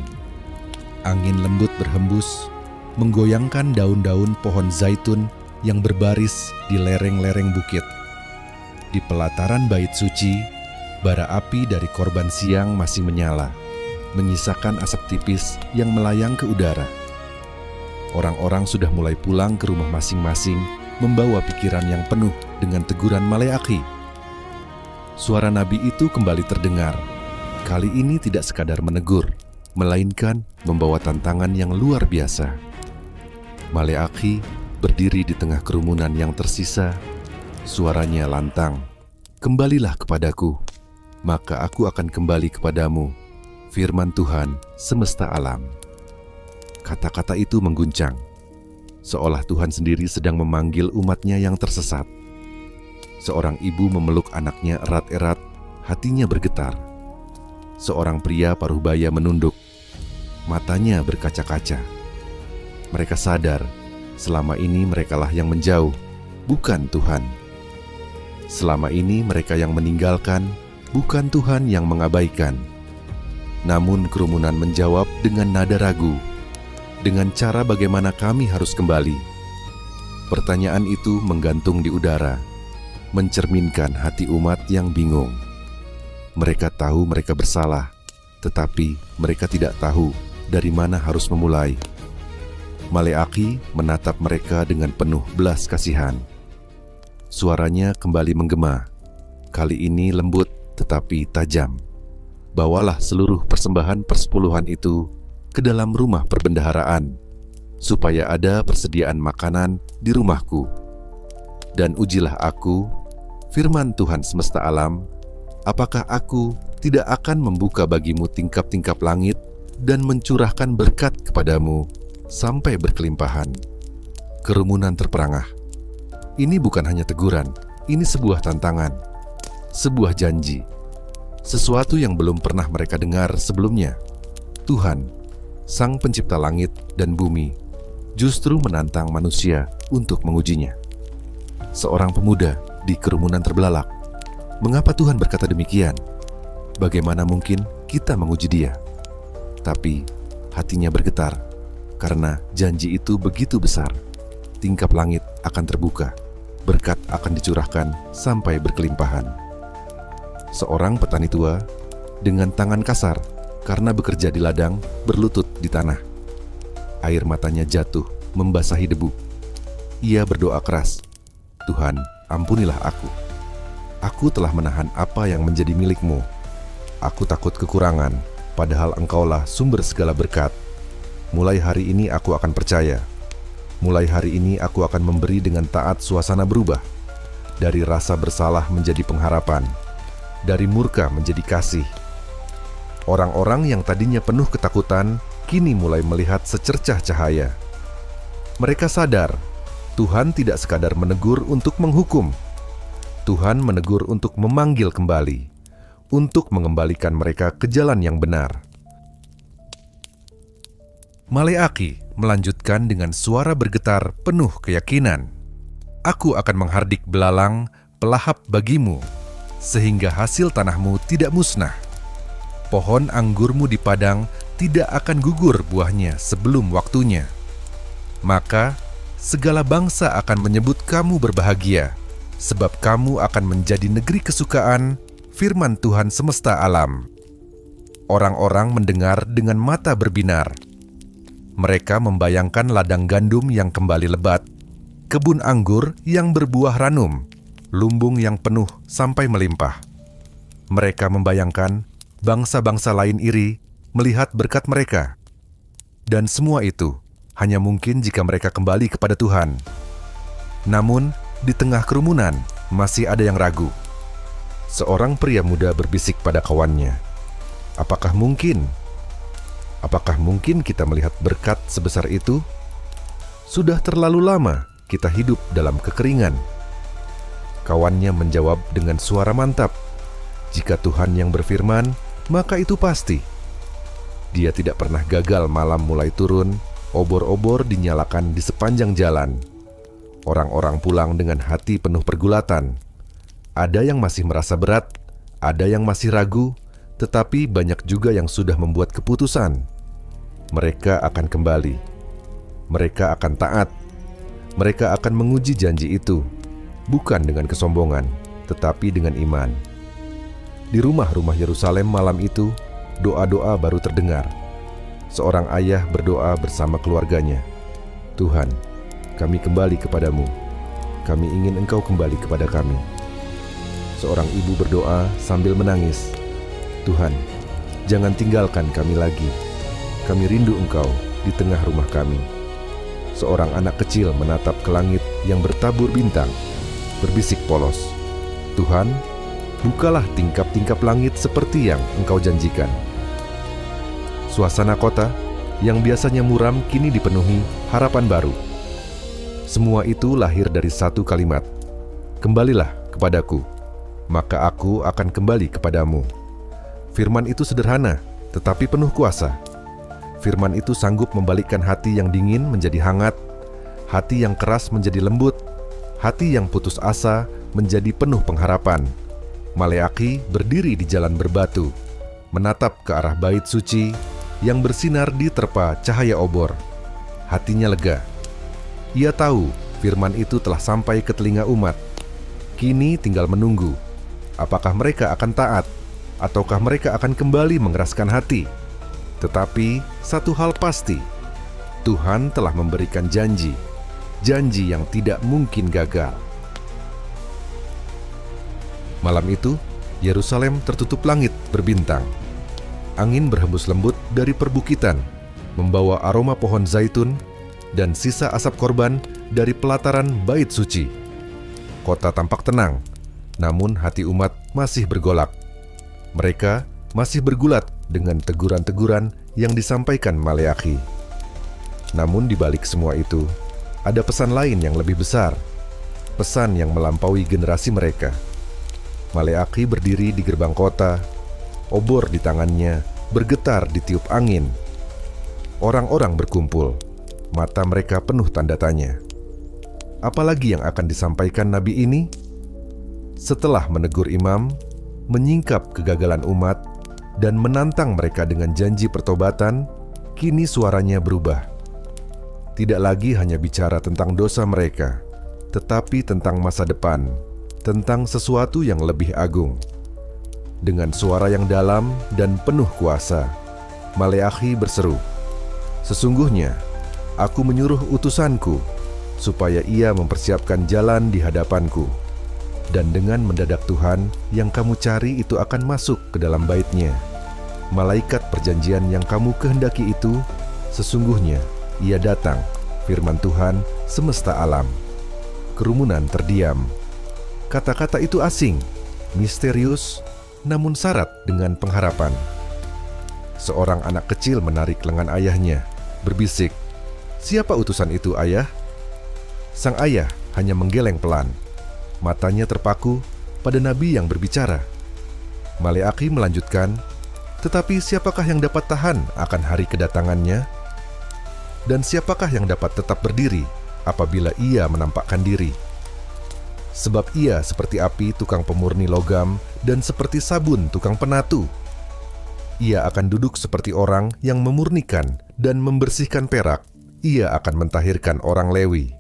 Angin lembut berhembus, menggoyangkan daun-daun pohon zaitun yang berbaris di lereng-lereng bukit. Di pelataran bait suci, bara api dari korban siang masih menyala, menyisakan asap tipis yang melayang ke udara. Orang-orang sudah mulai pulang ke rumah masing-masing, membawa pikiran yang penuh dengan teguran Maleakhi. Suara nabi itu kembali terdengar. Kali ini tidak sekadar menegur, melainkan membawa tantangan yang luar biasa. Maleakhi berdiri di tengah kerumunan yang tersisa. Suaranya lantang, "Kembalilah kepadaku, maka aku akan kembali kepadamu, firman Tuhan semesta alam." Kata-kata itu mengguncang, seolah Tuhan sendiri sedang memanggil umatnya yang tersesat. Seorang ibu memeluk anaknya erat-erat, hatinya bergetar. Seorang pria paruh-baya menunduk, matanya berkaca-kaca. Mereka sadar, selama ini merekalah yang menjauh, bukan Tuhan. Selama ini mereka yang meninggalkan, bukan Tuhan yang mengabaikan. Namun kerumunan menjawab dengan nada ragu, dengan cara bagaimana kami harus kembali. Pertanyaan itu menggantung di udara, mencerminkan hati umat yang bingung. Mereka tahu mereka bersalah, tetapi mereka tidak tahu dari mana harus memulai. Maleakhi menatap mereka dengan penuh belas kasihan. Suaranya kembali menggema, kali ini lembut tetapi tajam. "Bawalah seluruh persembahan persepuluhan itu ke dalam rumah perbendaharaan, supaya ada persediaan makanan di rumahku. Dan ujilah aku, firman Tuhan semesta alam, apakah aku tidak akan membuka bagimu tingkap-tingkap langit dan mencurahkan berkat kepadamu sampai berkelimpahan." Kerumunan terperangah. Ini bukan hanya teguran, ini sebuah tantangan, sebuah janji, sesuatu yang belum pernah mereka dengar sebelumnya. Tuhan, Sang Pencipta langit dan bumi, justru menantang manusia untuk mengujinya. Seorang pemuda di kerumunan terbelalak. Mengapa Tuhan berkata demikian? Bagaimana mungkin kita menguji Dia? Tapi hatinya bergetar, karena janji itu begitu besar. Tingkap langit akan terbuka, berkat akan dicurahkan sampai berkelimpahan. Seorang petani tua dengan tangan kasar karena bekerja di ladang berlutut di tanah. Air matanya jatuh membasahi debu. Ia berdoa keras, "Tuhan, ampunilah aku. Aku telah menahan apa yang menjadi milik-Mu. Aku takut kekurangan, padahal Engkaulah sumber segala berkat. Mulai hari ini aku akan percaya. Mulai hari ini aku akan memberi dengan taat. Suasana berubah. Dari rasa bersalah menjadi pengharapan. Dari murka menjadi kasih." Orang-orang yang tadinya penuh ketakutan, kini mulai melihat secercah cahaya. Mereka sadar, Tuhan tidak sekadar menegur untuk menghukum. Tuhan menegur untuk memanggil kembali, untuk mengembalikan mereka ke jalan yang benar. Maleaki melanjutkan dengan suara bergetar penuh keyakinan. "Aku akan menghardik belalang, pelahap bagimu, sehingga hasil tanahmu tidak musnah. Pohon anggurmu di padang tidak akan gugur buahnya sebelum waktunya. Maka segala bangsa akan menyebut kamu berbahagia, sebab kamu akan menjadi negeri kesukaan firman Tuhan semesta alam." Orang-orang mendengar dengan mata berbinar. Mereka membayangkan ladang gandum yang kembali lebat, kebun anggur yang berbuah ranum, lumbung yang penuh sampai melimpah. Mereka membayangkan bangsa-bangsa lain iri melihat berkat mereka. Dan semua itu hanya mungkin jika mereka kembali kepada Tuhan. Namun, di tengah kerumunan masih ada yang ragu. Seorang pria muda berbisik pada kawannya, Apakah mungkin kita melihat berkat sebesar itu? Sudah terlalu lama kita hidup dalam kekeringan." Kawannya menjawab dengan suara mantap, "Jika Tuhan yang berfirman, maka itu pasti." Dia tidak pernah gagal. Malam mulai turun, obor-obor dinyalakan di sepanjang jalan. Orang-orang pulang dengan hati penuh pergulatan. Ada yang masih merasa berat, ada yang masih ragu, tetapi banyak juga yang sudah membuat keputusan. Mereka akan kembali. Mereka akan taat. Mereka akan menguji janji itu, bukan dengan kesombongan, tetapi dengan iman. Di rumah-rumah Yerusalem malam itu, doa-doa baru terdengar. Seorang ayah berdoa bersama keluarganya, "Tuhan, kami kembali kepadamu. Kami ingin Engkau kembali kepada kami." Seorang ibu berdoa sambil menangis, "Tuhan, jangan tinggalkan kami lagi. Kami rindu Engkau di tengah rumah kami." Seorang anak kecil menatap ke langit yang bertabur bintang, berbisik polos, "Tuhan, bukalah tingkap-tingkap langit seperti yang Engkau janjikan." Suasana kota yang biasanya muram kini dipenuhi harapan baru. Semua itu lahir dari satu kalimat, "Kembalilah kepadaku, maka aku akan kembali kepadamu." Firman itu sederhana, tetapi penuh kuasa. Firman itu sanggup membalikkan hati yang dingin menjadi hangat, hati yang keras menjadi lembut, hati yang putus asa menjadi penuh pengharapan. Maleaki berdiri di jalan berbatu, menatap ke arah bait suci yang bersinar di terpa cahaya obor. Hatinya lega. Ia tahu firman itu telah sampai ke telinga umat. Kini tinggal menunggu. Apakah mereka akan taat, ataukah mereka akan kembali mengeraskan hati? Tetapi satu hal pasti, Tuhan telah memberikan janji yang tidak mungkin gagal. Malam itu, Yerusalem tertutup langit berbintang. Angin berhembus lembut dari perbukitan, membawa aroma pohon zaitun dan sisa asap korban dari pelataran bait suci. Kota tampak tenang, namun hati umat masih bergolak. Mereka masih bergulat dengan teguran-teguran yang disampaikan Maleaki. Namun di balik semua itu, ada pesan lain yang lebih besar, pesan yang melampaui generasi mereka. Maleaki berdiri di gerbang kota, obor di tangannya bergetar ditiup angin. Orang-orang berkumpul, mata mereka penuh tanda tanya. Apalagi yang akan disampaikan nabi ini? Setelah menegur imam, menyingkap kegagalan umat, dan menantang mereka dengan janji pertobatan, kini suaranya berubah. Tidak lagi hanya bicara tentang dosa mereka, tetapi tentang masa depan, tentang sesuatu yang lebih agung. Dengan suara yang dalam dan penuh kuasa, Maleaki berseru, "Sesungguhnya, aku menyuruh utusanku supaya ia mempersiapkan jalan di hadapanku. Dan dengan mendadak Tuhan yang kamu cari itu akan masuk ke dalam bait-Nya. Malaikat perjanjian yang kamu kehendaki itu, sesungguhnya ia datang, firman Tuhan semesta alam. Kerumunan terdiam. Kata-kata itu asing, misterius, namun syarat dengan pengharapan. Seorang anak kecil menarik lengan ayahnya, berbisik, "Siapa utusan itu, ayah?" Sang ayah hanya menggeleng pelan. Matanya terpaku pada nabi yang berbicara. Maleaki melanjutkan, "Tetapi siapakah yang dapat tahan akan hari kedatangannya? Dan siapakah yang dapat tetap berdiri apabila ia menampakkan diri? Sebab ia seperti api tukang pemurni logam dan seperti sabun tukang penatu. Ia akan duduk seperti orang yang memurnikan dan membersihkan perak. Ia akan mentahirkan orang Lewi,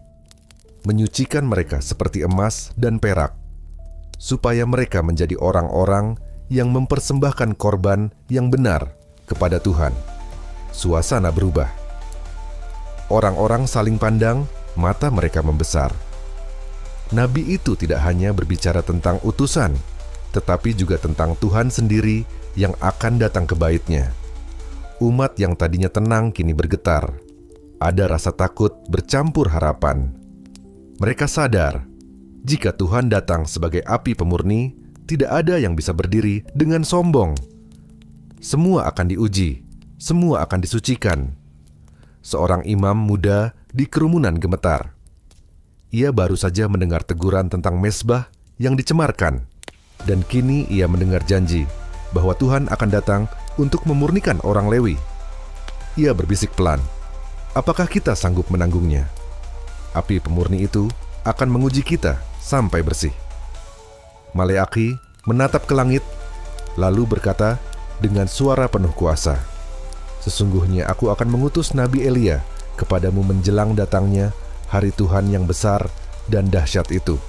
menyucikan mereka seperti emas dan perak, supaya mereka menjadi orang-orang yang mempersembahkan korban yang benar kepada Tuhan." Suasana berubah. Orang-orang saling pandang, mata mereka membesar. Nabi itu tidak hanya berbicara tentang utusan, tetapi juga tentang Tuhan sendiri yang akan datang ke bait-Nya. Umat yang tadinya tenang kini bergetar. Ada rasa takut bercampur harapan. Mereka sadar, jika Tuhan datang sebagai api pemurni, tidak ada yang bisa berdiri dengan sombong. Semua akan diuji, semua akan disucikan. Seorang imam muda di kerumunan gemetar. Ia baru saja mendengar teguran tentang mezbah yang dicemarkan, dan kini ia mendengar janji bahwa Tuhan akan datang untuk memurnikan orang Lewi. Ia berbisik pelan, "Apakah kita sanggup menanggungnya? Api pemurni itu akan menguji kita sampai bersih." Maleaki menatap ke langit, lalu berkata dengan suara penuh kuasa, "Sesungguhnya aku akan mengutus Nabi Elia kepadamu menjelang datangnya hari Tuhan yang besar dan dahsyat itu.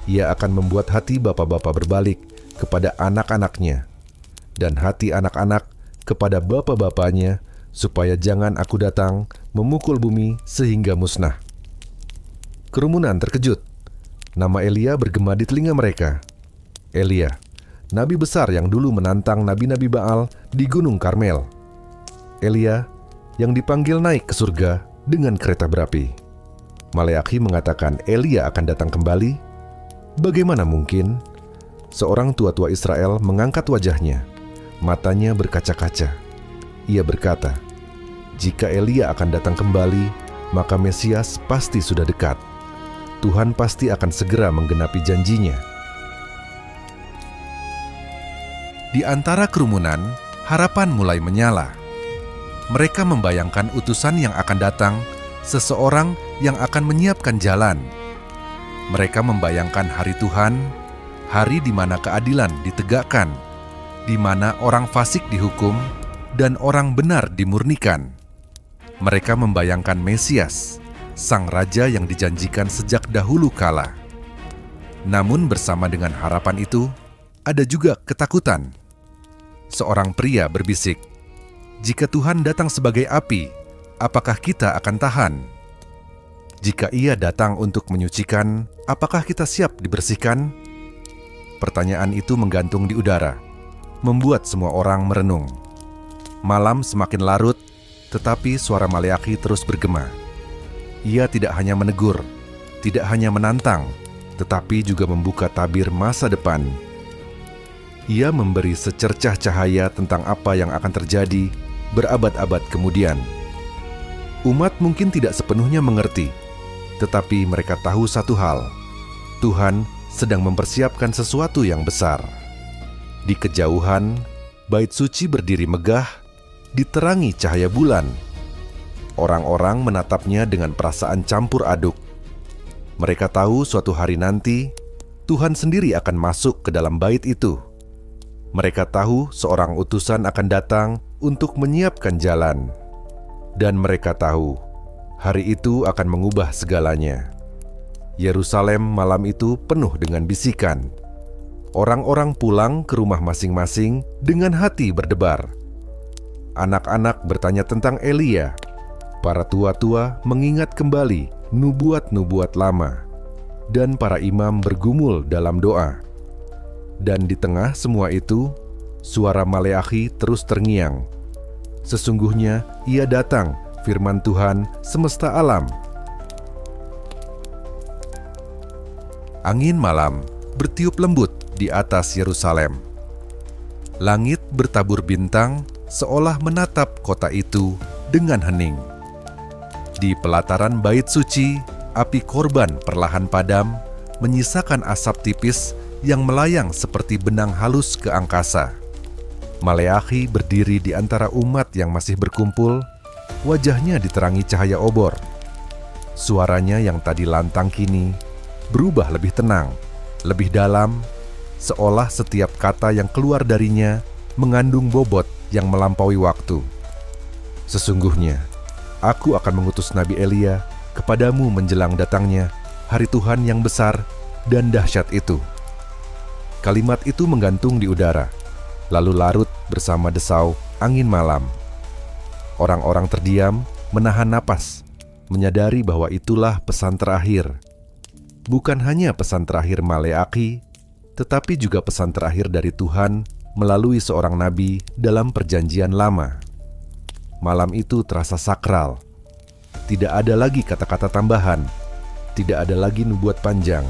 Ia akan membuat hati bapa-bapa berbalik kepada anak-anaknya, dan hati anak-anak kepada bapa-bapanya, supaya jangan aku datang memukul bumi sehingga musnah." Kerumunan terkejut. Nama Elia bergema di telinga mereka. Elia, nabi besar yang dulu menantang nabi-nabi Baal di Gunung Karmel. Elia yang dipanggil naik ke surga dengan kereta berapi. Maleaki mengatakan Elia akan datang kembali. Bagaimana mungkin? Seorang tua-tua Israel mengangkat wajahnya. Matanya berkaca-kaca. Ia berkata, "Jika Elia akan datang kembali, maka Mesias pasti sudah dekat. Tuhan pasti akan segera menggenapi janjinya." Di antara kerumunan, harapan mulai menyala. Mereka membayangkan utusan yang akan datang, seseorang yang akan menyiapkan jalan. Mereka membayangkan hari Tuhan, hari di mana keadilan ditegakkan, di mana orang fasik dihukum, dan orang benar dimurnikan. Mereka membayangkan Mesias, sang raja yang dijanjikan sejak dahulu kala. Namun bersama dengan harapan itu, ada juga ketakutan. Seorang pria berbisik, "Jika Tuhan datang sebagai api, apakah kita akan tahan? Jika ia datang untuk menyucikan, apakah kita siap dibersihkan?" Pertanyaan itu menggantung di udara, membuat semua orang merenung. Malam semakin larut, tetapi suara Maleaki terus bergema. Ia tidak hanya menegur, tidak hanya menantang, tetapi juga membuka tabir masa depan. Ia memberi secercah cahaya tentang apa yang akan terjadi berabad-abad kemudian. Umat mungkin tidak sepenuhnya mengerti, tetapi mereka tahu satu hal: Tuhan sedang mempersiapkan sesuatu yang besar. Di kejauhan, bait suci berdiri megah, diterangi cahaya bulan. Orang-orang menatapnya dengan perasaan campur aduk. Mereka tahu suatu hari nanti, Tuhan sendiri akan masuk ke dalam bait itu. Mereka tahu seorang utusan akan datang untuk menyiapkan jalan. Dan mereka tahu, hari itu akan mengubah segalanya. Yerusalem malam itu penuh dengan bisikan. Orang-orang pulang ke rumah masing-masing dengan hati berdebar. Anak-anak bertanya tentang Elia. Para tua-tua mengingat kembali nubuat-nubuat lama, dan para imam bergumul dalam doa. Dan di tengah semua itu, suara Maleakhi terus terngiang. Sesungguhnya ia datang, firman Tuhan semesta alam. Angin malam bertiup lembut di atas Yerusalem. Langit bertabur bintang seolah menatap kota itu dengan hening. Di pelataran bait suci, api korban perlahan padam, menyisakan asap tipis yang melayang seperti benang halus ke angkasa. Maleakhi berdiri di antara umat yang masih berkumpul, wajahnya diterangi cahaya obor. Suaranya yang tadi lantang kini berubah lebih tenang, lebih dalam, seolah setiap kata yang keluar darinya mengandung bobot yang melampaui waktu. Sesungguhnya, aku akan mengutus Nabi Elia kepadamu menjelang datangnya hari Tuhan yang besar dan dahsyat itu. Kalimat itu menggantung di udara, lalu larut bersama desau angin malam. Orang-orang terdiam, menahan napas, menyadari bahwa itulah pesan terakhir. Bukan hanya pesan terakhir Maleakhi, tetapi juga pesan terakhir dari Tuhan melalui seorang nabi dalam perjanjian lama. Malam itu terasa sakral. Tidak ada lagi kata-kata tambahan, tidak ada lagi nubuat panjang.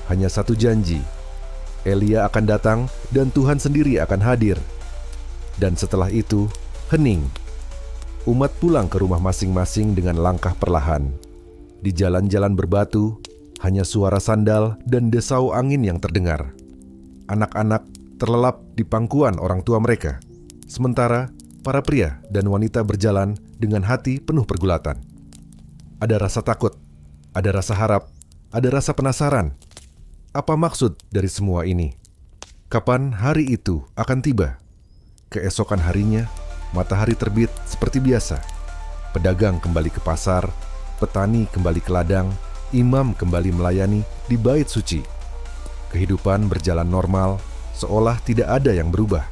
Hanya satu janji, Elia akan datang dan Tuhan sendiri akan hadir. Dan setelah itu, hening. Umat pulang ke rumah masing-masing dengan langkah perlahan. Di jalan-jalan berbatu, hanya suara sandal dan desau angin yang terdengar. Anak-anak terlelap di pangkuan orang tua mereka, sementara para pria dan wanita berjalan dengan hati penuh pergulatan. Ada rasa takut, ada rasa harap, ada rasa penasaran. Apa maksud dari semua ini? Kapan hari itu akan tiba? Keesokan harinya, matahari terbit seperti biasa. Pedagang kembali ke pasar, petani kembali ke ladang, imam kembali melayani di bait suci. Kehidupan berjalan normal, seolah tidak ada yang berubah.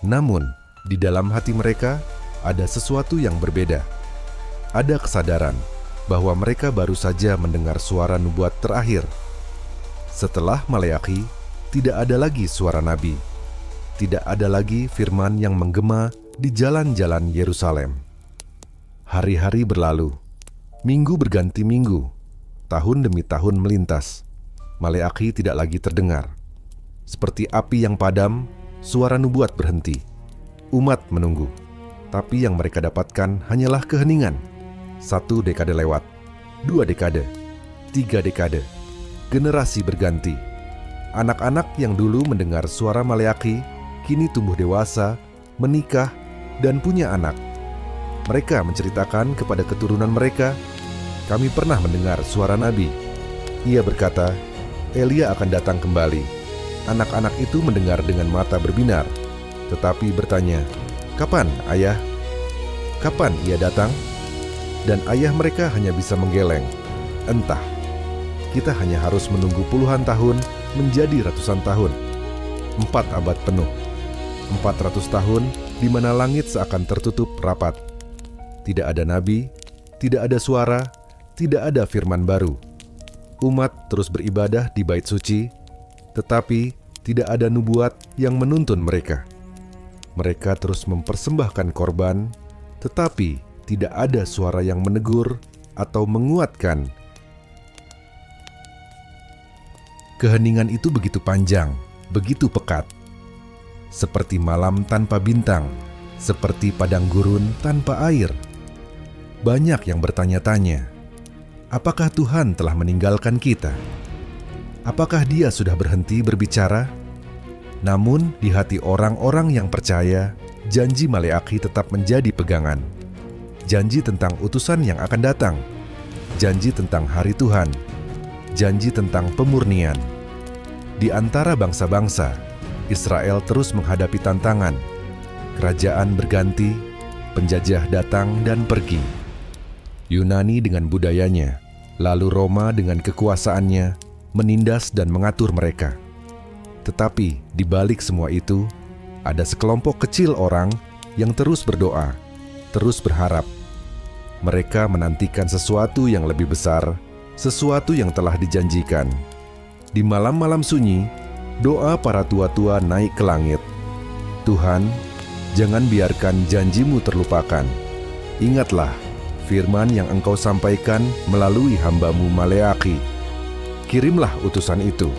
Namun, di dalam hati mereka ada sesuatu yang berbeda. Ada kesadaran bahwa mereka baru saja mendengar suara nubuat terakhir. Setelah Maleakhi, tidak ada lagi suara nabi. Tidak ada lagi firman yang menggema di jalan-jalan Yerusalem. Hari-hari berlalu, minggu berganti minggu, tahun demi tahun melintas. Maleakhi tidak lagi terdengar. Seperti api yang padam, suara nubuat berhenti. Umat menunggu, tapi yang mereka dapatkan hanyalah keheningan. 1 dekade lewat, 2 dekade, 3 dekade. Generasi berganti. Anak-anak yang dulu mendengar suara Maleakhi kini tumbuh dewasa, menikah, dan punya anak. Mereka menceritakan kepada keturunan mereka, "Kami pernah mendengar suara Nabi. Ia berkata, Elia akan datang kembali." Anak-anak itu mendengar dengan mata berbinar, tetapi bertanya, "Kapan, Ayah? Kapan ia datang?" Dan ayah mereka hanya bisa menggeleng, "Entah. Kita hanya harus menunggu puluhan tahun menjadi ratusan tahun. 4 abad penuh. 400 tahun di mana langit seakan tertutup rapat. Tidak ada nabi, tidak ada suara, tidak ada firman baru. Umat terus beribadah di bait suci, tetapi tidak ada nubuat yang menuntun mereka. Mereka terus mempersembahkan korban, tetapi tidak ada suara yang menegur atau menguatkan. Keheningan itu begitu panjang, begitu pekat. Seperti malam tanpa bintang, seperti padang gurun tanpa air. Banyak yang bertanya-tanya, apakah Tuhan telah meninggalkan kita? Apakah Dia sudah berhenti berbicara? Namun di hati orang-orang yang percaya, janji Maleakhi tetap menjadi pegangan. Janji tentang utusan yang akan datang, janji tentang hari Tuhan, janji tentang pemurnian. Di antara bangsa-bangsa, Israel terus menghadapi tantangan. Kerajaan berganti, penjajah datang dan pergi. Yunani dengan budayanya, lalu Roma dengan kekuasaannya, menindas dan mengatur mereka. Tetapi di balik semua itu, ada sekelompok kecil orang yang terus berdoa, terus berharap. Mereka menantikan sesuatu yang lebih besar, sesuatu yang telah dijanjikan. Di malam-malam sunyi, doa para tua-tua naik ke langit. Tuhan, jangan biarkan janjimu terlupakan. Ingatlah firman yang Engkau sampaikan melalui hamba-Mu Maleakhi. Kirimlah utusan itu.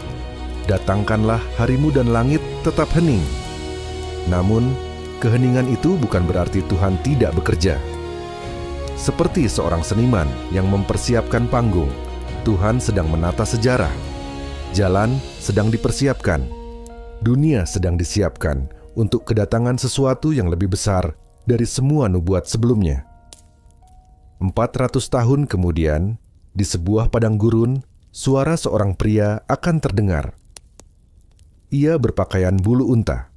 Datangkanlah harimu dan langit tetap hening. Namun, keheningan itu bukan berarti Tuhan tidak bekerja. Seperti seorang seniman yang mempersiapkan panggung, Tuhan sedang menata sejarah. Jalan sedang dipersiapkan. Dunia sedang disiapkan untuk kedatangan sesuatu yang lebih besar dari semua nubuat sebelumnya. 400 tahun kemudian, di sebuah padang gurun, suara seorang pria akan terdengar. Ia berpakaian bulu unta.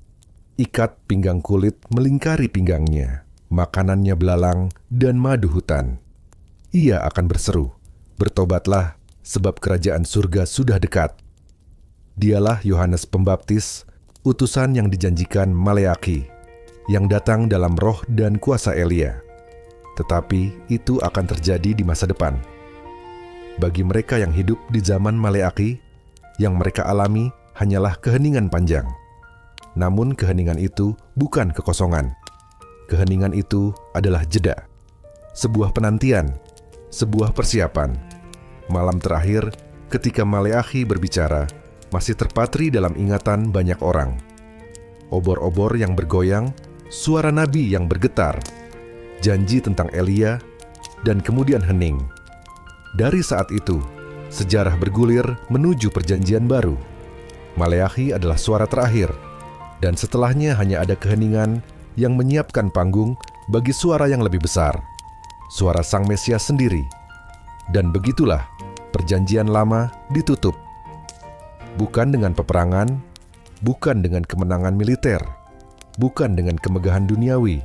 Ikat pinggang kulit melingkari pinggangnya. Makanannya belalang dan madu hutan. Ia akan berseru, "Bertobatlah, sebab kerajaan surga sudah dekat." Dialah Yohanes Pembaptis, utusan yang dijanjikan Maleakhi, yang datang dalam roh dan kuasa Elia. Tetapi itu akan terjadi di masa depan. Bagi mereka yang hidup di zaman Maleakhi, yang mereka alami hanyalah keheningan panjang. Namun keheningan itu bukan kekosongan. Keheningan itu adalah jeda, sebuah penantian, sebuah persiapan. Malam terakhir, ketika Maleakhi berbicara, masih terpatri dalam ingatan banyak orang. Obor-obor yang bergoyang, suara nabi yang bergetar, janji tentang Elia, dan kemudian hening. Dari saat itu, sejarah bergulir menuju perjanjian baru. Maleakhi adalah suara terakhir, dan setelahnya hanya ada keheningan yang menyiapkan panggung bagi suara yang lebih besar, suara Sang Mesias sendiri. Dan begitulah perjanjian lama ditutup. Bukan dengan peperangan, bukan dengan kemenangan militer, bukan dengan kemegahan duniawi,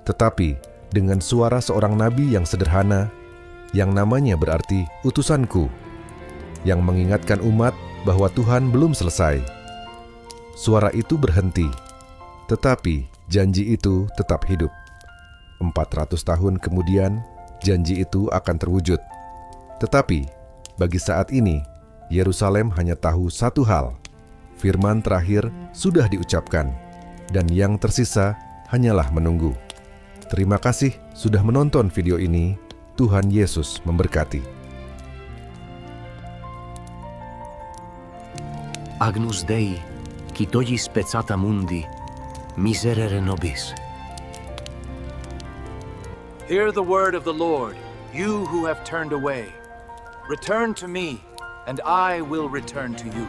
tetapi dengan suara seorang nabi yang sederhana, yang namanya berarti utusanku, yang mengingatkan umat bahwa Tuhan belum selesai. Suara itu berhenti, tetapi janji itu tetap hidup. 400 tahun kemudian, janji itu akan terwujud. Tetapi, bagi saat ini, Yerusalem hanya tahu satu hal. Firman terakhir sudah diucapkan, dan yang tersisa hanyalah menunggu. Terima kasih sudah menonton video ini. Tuhan Yesus memberkati. Agnus Dei, qui tollis peccata mundi, miserere nobis. Hear the word of the Lord, you who have turned away. Return to me, and I will return to you.